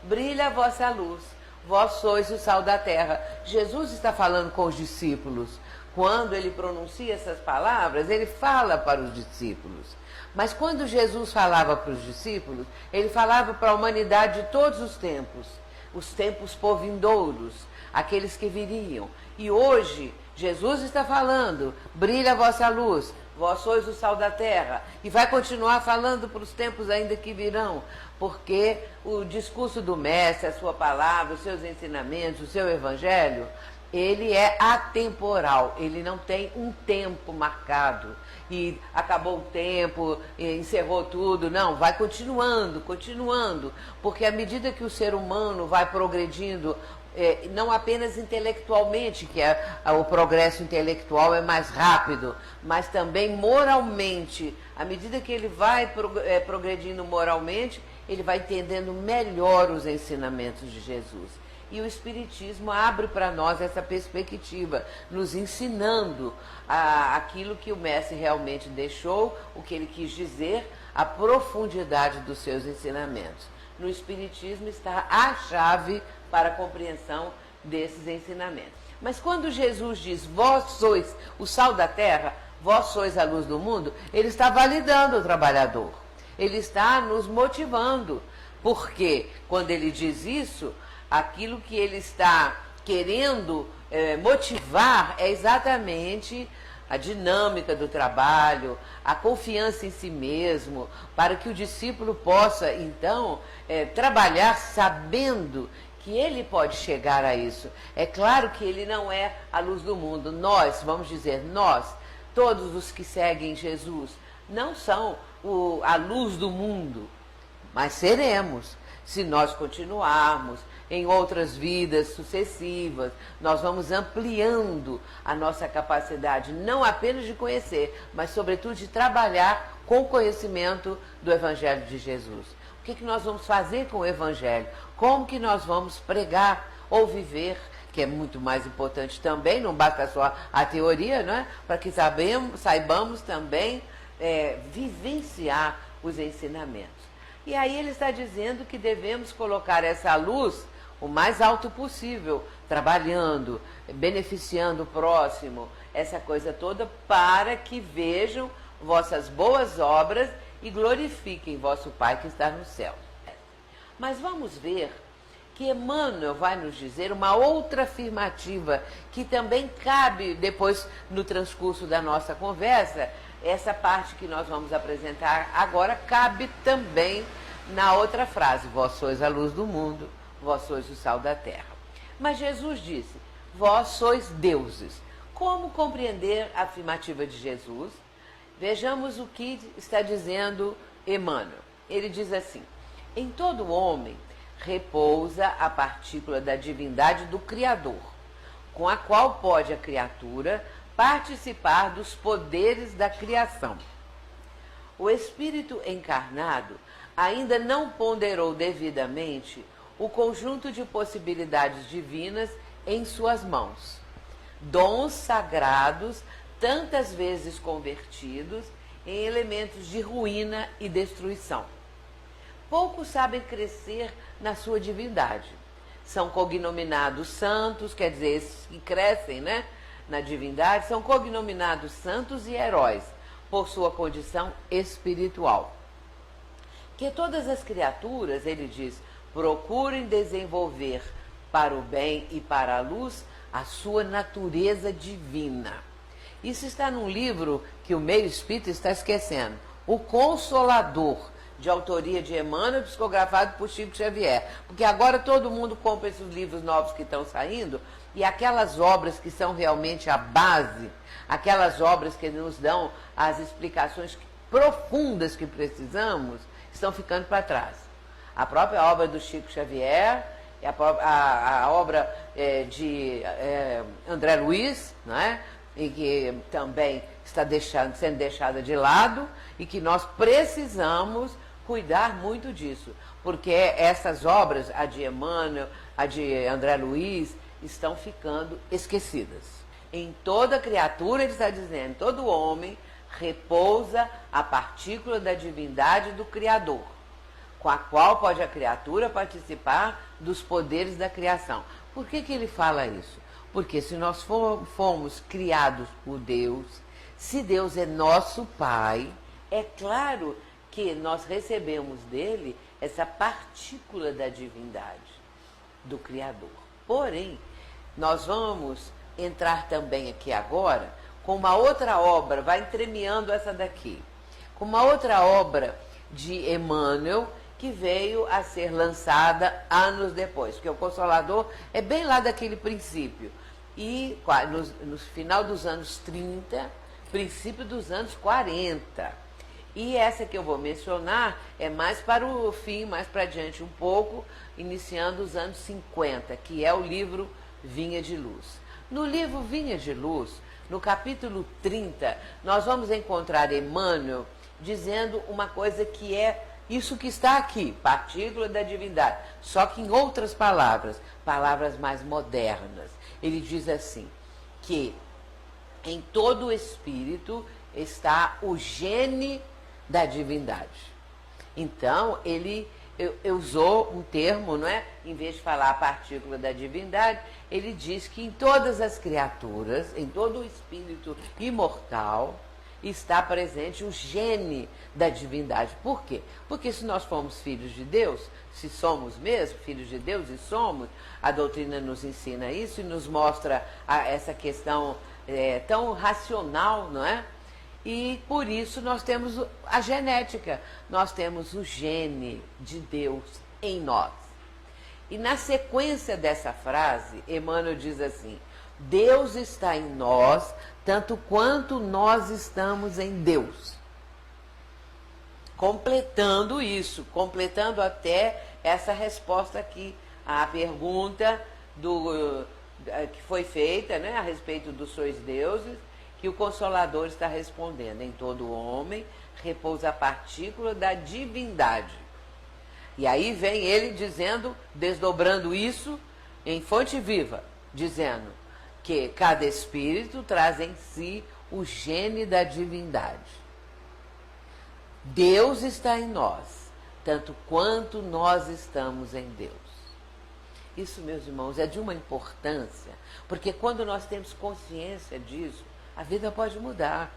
brilha a vossa luz, vós sois o sal da terra. Jesus está falando com os discípulos. Quando ele pronuncia essas palavras, ele fala para os discípulos. Mas quando Jesus falava para os discípulos, ele falava para a humanidade de todos os tempos por vindouros, aqueles que viriam. E hoje, Jesus está falando, brilha a vossa luz, vós sois o sal da terra. E vai continuar falando para os tempos ainda que virão, porque o discurso do Mestre, a sua palavra, os seus ensinamentos, o seu evangelho, ele é atemporal, ele não tem um tempo marcado. E acabou o tempo, encerrou tudo. Não, vai continuando, porque à medida que o ser humano vai progredindo, não apenas intelectualmente, que o progresso intelectual é mais rápido, mas também moralmente. À medida que ele vai progredindo moralmente, ele vai entendendo melhor os ensinamentos de Jesus. E o Espiritismo abre para nós essa perspectiva, nos ensinando aquilo que o Mestre realmente deixou, o que ele quis dizer, a profundidade dos seus ensinamentos. No Espiritismo está a chave para a compreensão desses ensinamentos. Mas quando Jesus diz, vós sois o sal da terra, vós sois a luz do mundo, ele está validando o trabalhador. Ele está nos motivando. Porque quando ele diz isso, aquilo que ele está querendo motivar é exatamente a dinâmica do trabalho, a confiança em si mesmo, para que o discípulo possa, então, trabalhar sabendo que ele pode chegar a isso. É claro que ele não é a luz do mundo. Nós, vamos dizer, nós, todos os que seguem Jesus, não são a luz do mundo, mas seremos, se nós continuarmos em outras vidas sucessivas. Nós vamos ampliando a nossa capacidade, não apenas de conhecer, mas sobretudo de trabalhar com o conhecimento do Evangelho de Jesus. O que nós vamos fazer com o Evangelho? Como que nós vamos pregar ou viver, que é muito mais importante também, não basta só a teoria, não é? Para que saibamos também vivenciar os ensinamentos. E aí ele está dizendo que devemos colocar essa luz o mais alto possível, trabalhando, beneficiando o próximo, essa coisa toda, para que vejam vossas boas obras e glorifiquem vosso Pai que está no céu. Mas vamos ver que Emmanuel vai nos dizer uma outra afirmativa que também cabe depois no transcurso da nossa conversa. Essa parte que nós vamos apresentar agora cabe também na outra frase, vós sois a luz do mundo, vós sois o sal da terra. Mas Jesus disse, vós sois deuses. Como compreender a afirmativa de Jesus? Vejamos o que está dizendo Emmanuel. Ele diz assim, em todo homem repousa a partícula da divindade do Criador, com a qual pode a criatura participar dos poderes da criação. O espírito encarnado ainda não ponderou devidamente o conjunto de possibilidades divinas em suas mãos, dons sagrados tantas vezes convertidos em elementos de ruína e destruição. Poucos sabem crescer na sua divindade. São cognominados santos, quer dizer, esses que crescem, na divindade, são cognominados santos e heróis, por sua condição espiritual. Que todas as criaturas, ele diz, procurem desenvolver para o bem e para a luz a sua natureza divina. Isso está num livro que o meio espírita está esquecendo, O Consolador, de autoria de Emmanuel, psicografado por Chico Xavier. Porque agora todo mundo compra esses livros novos que estão saindo, e aquelas obras que são realmente a base, aquelas obras que nos dão as explicações profundas que precisamos, estão ficando para trás. A própria obra do Chico Xavier, a obra de André Luiz, e que também está sendo deixada de lado, e que nós precisamos cuidar muito disso, porque essas obras, a de Emmanuel, a de André Luiz, estão ficando esquecidas. Em toda criatura, ele está dizendo, todo homem repousa a partícula da divindade do Criador, com a qual pode a criatura participar dos poderes da criação. Por que ele fala isso? Porque se nós fomos criados por Deus, se Deus é nosso Pai, é claro que nós recebemos dele essa partícula da divindade do Criador. Porém, nós vamos entrar também aqui agora com uma outra obra, vai entremeando essa daqui, com uma outra obra de Emmanuel, que veio a ser lançada anos depois, porque o Consolador é bem lá daquele princípio. E no final dos anos 30, princípio dos anos 40. E essa que eu vou mencionar é mais para o fim, mais para diante um pouco, iniciando os anos 50, que é o livro Vinha de Luz. No livro Vinha de Luz, no capítulo 30, nós vamos encontrar Emmanuel dizendo uma coisa que é isso que está aqui, partícula da divindade, só que em outras palavras, palavras mais modernas. Ele diz assim, que em todo o espírito está o gene da divindade. Então, ele usou um termo, não é? Em vez de falar a partícula da divindade, ele diz que em todas as criaturas, em todo o espírito imortal, está presente o gene da divindade. Por quê? Porque se nós formos filhos de Deus, se somos mesmo filhos de Deus, e somos, a doutrina nos ensina isso e nos mostra essa questão tão racional, não é? E por isso nós temos a genética, nós temos o gene de Deus em nós. E na sequência dessa frase, Emmanuel diz assim, Deus está em nós, tanto quanto nós estamos em Deus. Completando isso, completando até essa resposta aqui à pergunta que foi feita, né, a respeito dos sois deuses, que o Consolador está respondendo. Em todo homem repousa a partícula da divindade. E aí vem ele dizendo, desdobrando isso em fonte viva, dizendo que cada espírito traz em si o gene da divindade. Deus está em nós, tanto quanto nós estamos em Deus. Isso, meus irmãos, é de uma importância, porque quando nós temos consciência disso, a vida pode mudar.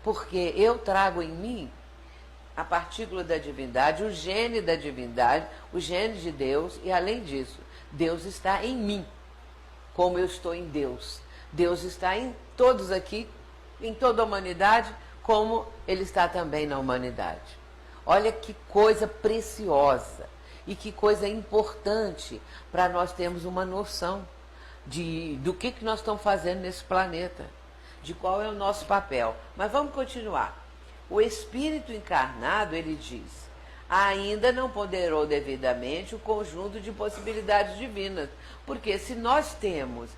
Porque eu trago em mim a partícula da divindade, o gene da divindade, o gene de Deus, e além disso, Deus está em mim, como eu estou em Deus. Deus está em todos aqui, em toda a humanidade, como Ele está também na humanidade. Olha que coisa preciosa e que coisa importante para nós termos uma noção do que nós estamos fazendo nesse planeta, de qual é o nosso papel. Mas vamos continuar. O espírito encarnado, ele diz, ainda não ponderou devidamente o conjunto de possibilidades divinas. Porque se nós temos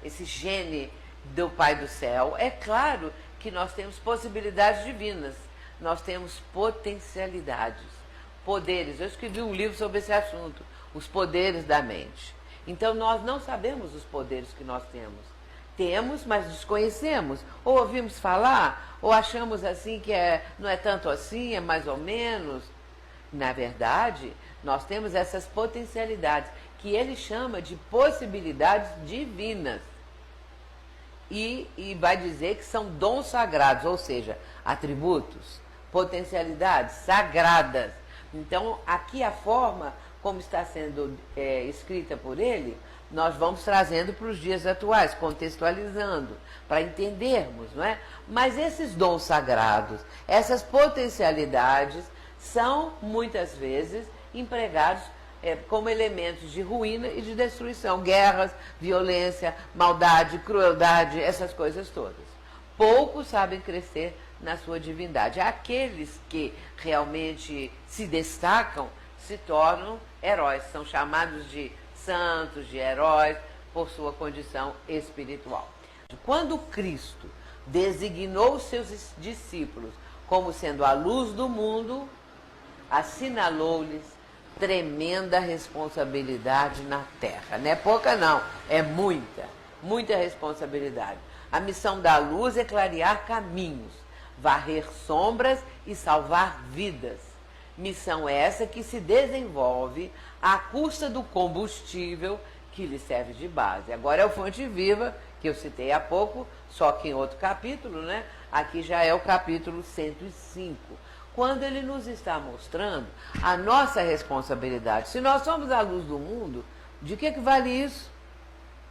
esse gene do Pai do Céu, é claro que nós temos possibilidades divinas. Nós temos potencialidades, poderes. Eu escrevi um livro sobre esse assunto, os poderes da mente. Então nós não sabemos os poderes que nós temos. Temos, mas desconhecemos. Ou ouvimos falar, ou achamos assim que não é tanto assim, é mais ou menos. Na verdade, nós temos essas potencialidades, que ele chama de possibilidades divinas. E vai dizer que são dons sagrados, ou seja, atributos, potencialidades sagradas. Então, aqui a forma como está sendo escrita por ele, nós vamos trazendo para os dias atuais, contextualizando, para entendermos, não é? Mas esses dons sagrados, essas potencialidades, são muitas vezes empregados como elementos de ruína e de destruição, guerras, violência, maldade, crueldade, essas coisas todas. Poucos sabem crescer na sua divindade. Aqueles que realmente se destacam se tornam heróis, são chamados de santos, de heróis, por sua condição espiritual. Quando Cristo designou os seus discípulos como sendo a luz do mundo, assinalou-lhes tremenda responsabilidade na terra. Não é pouca não, é muita, muita responsabilidade. A missão da luz é clarear caminhos, varrer sombras e salvar vidas. Missão essa que se desenvolve à custa do combustível que lhe serve de base. Agora é o Fonte Viva, que eu citei há pouco, só que em outro capítulo, né? Aqui já é o capítulo 105, quando ele nos está mostrando a nossa responsabilidade. Se nós somos a luz do mundo, de que vale isso?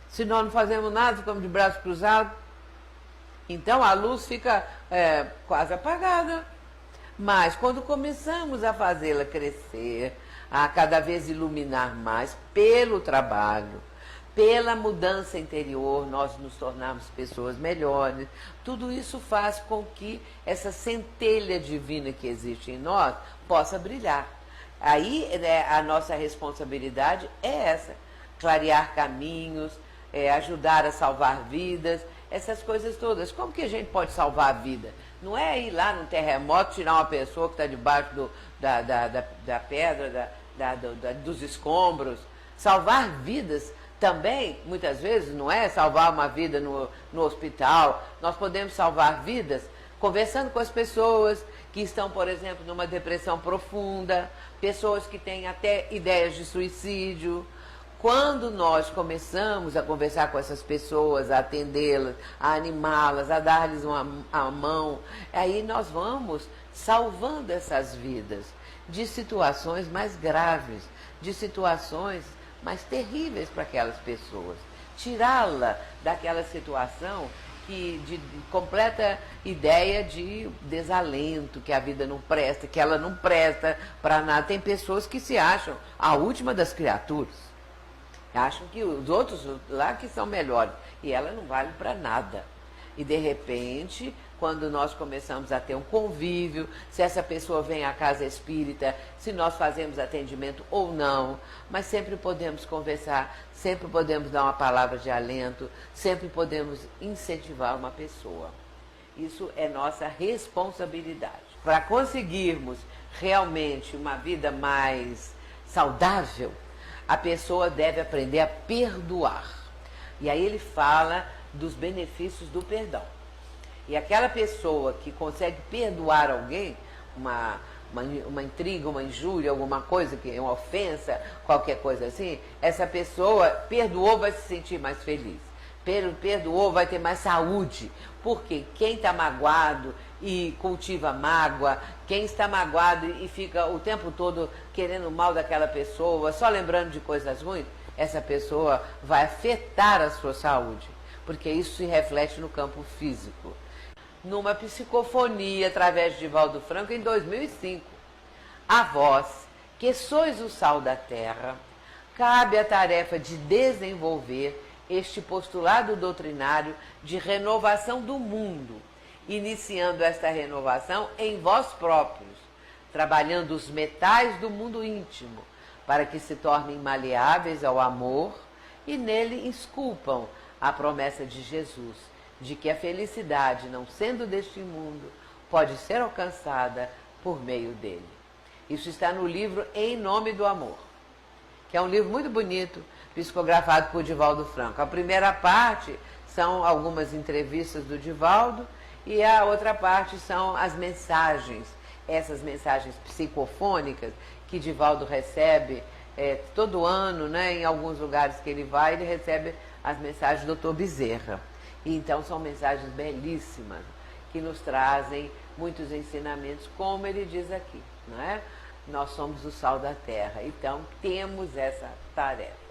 Se nós não fazemos nada, ficamos de braços cruzados. Então a luz fica quase apagada. Mas quando começamos a fazê-la crescer, a cada vez iluminar mais pelo trabalho, pela mudança interior, nós nos tornarmos pessoas melhores. Tudo isso faz com que essa centelha divina que existe em nós possa brilhar. Aí, né, a nossa responsabilidade é essa: clarear caminhos, ajudar a salvar vidas, essas coisas todas. Como que a gente pode salvar a vida? Não é ir lá no terremoto, tirar uma pessoa que está debaixo da pedra, dos escombros. Salvar vidas também, muitas vezes, não é salvar uma vida no hospital. Nós podemos salvar vidas conversando com as pessoas que estão, por exemplo, numa depressão profunda, pessoas que têm até ideias de suicídio. Quando nós começamos a conversar com essas pessoas, a atendê-las, a animá-las, a dar-lhes a mão, aí nós vamos salvando essas vidas de situações mais graves, de situações mais terríveis para aquelas pessoas. Tirá-la daquela situação de completa ideia de desalento, que a vida não presta, que ela não presta para nada. Tem pessoas que se acham a última das criaturas. Acham que os outros lá que são melhores. E ela não vale para nada. E de repente, quando nós começamos a ter um convívio, se essa pessoa vem à casa espírita, se nós fazemos atendimento ou não, mas sempre podemos conversar, sempre podemos dar uma palavra de alento, sempre podemos incentivar uma pessoa. Isso é nossa responsabilidade. Para conseguirmos realmente uma vida mais saudável, a pessoa deve aprender a perdoar. E aí ele fala dos benefícios do perdão. E aquela pessoa que consegue perdoar alguém, uma intriga, uma injúria, alguma coisa, uma ofensa, qualquer coisa assim, essa pessoa perdoou, vai se sentir mais feliz. Perdoou, vai ter mais saúde. Porque quem está magoado e cultiva mágoa, quem está magoado e fica o tempo todo querendo o mal daquela pessoa, só lembrando de coisas ruins, essa pessoa vai afetar a sua saúde, porque isso se reflete no campo físico. Numa psicofonia através de Divaldo Franco em 2005, a vós, que sois o sal da terra, cabe a tarefa de desenvolver este postulado doutrinário de renovação do mundo, iniciando esta renovação em vós próprios, trabalhando os metais do mundo íntimo, para que se tornem maleáveis ao amor e nele esculpam a promessa de Jesus, de que a felicidade, não sendo deste mundo, pode ser alcançada por meio dele. Isso está no livro Em Nome do Amor, que é um livro muito bonito, psicografado por Divaldo Franco. A primeira parte são algumas entrevistas do Divaldo e a outra parte são as mensagens, essas mensagens psicofônicas que Divaldo recebe todo ano, né, em alguns lugares que ele vai, ele recebe as mensagens do Dr. Bezerra. E então são mensagens belíssimas que nos trazem muitos ensinamentos, como ele diz aqui, não é? Nós somos o sal da terra, então temos essa tarefa.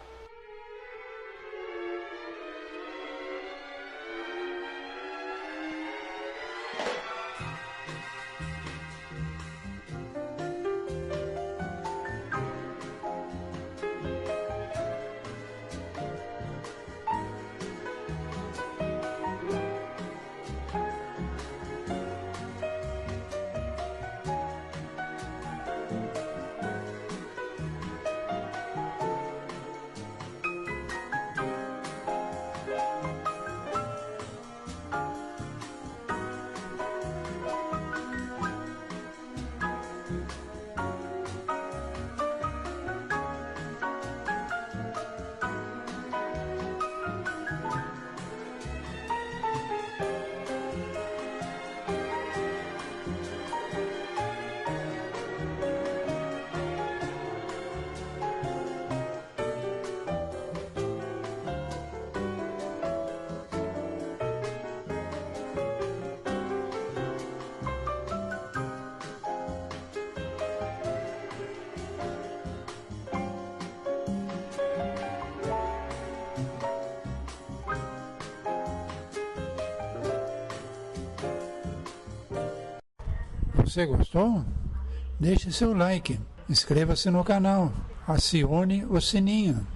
você gostou, deixe seu like, inscreva-se no canal, acione o sininho.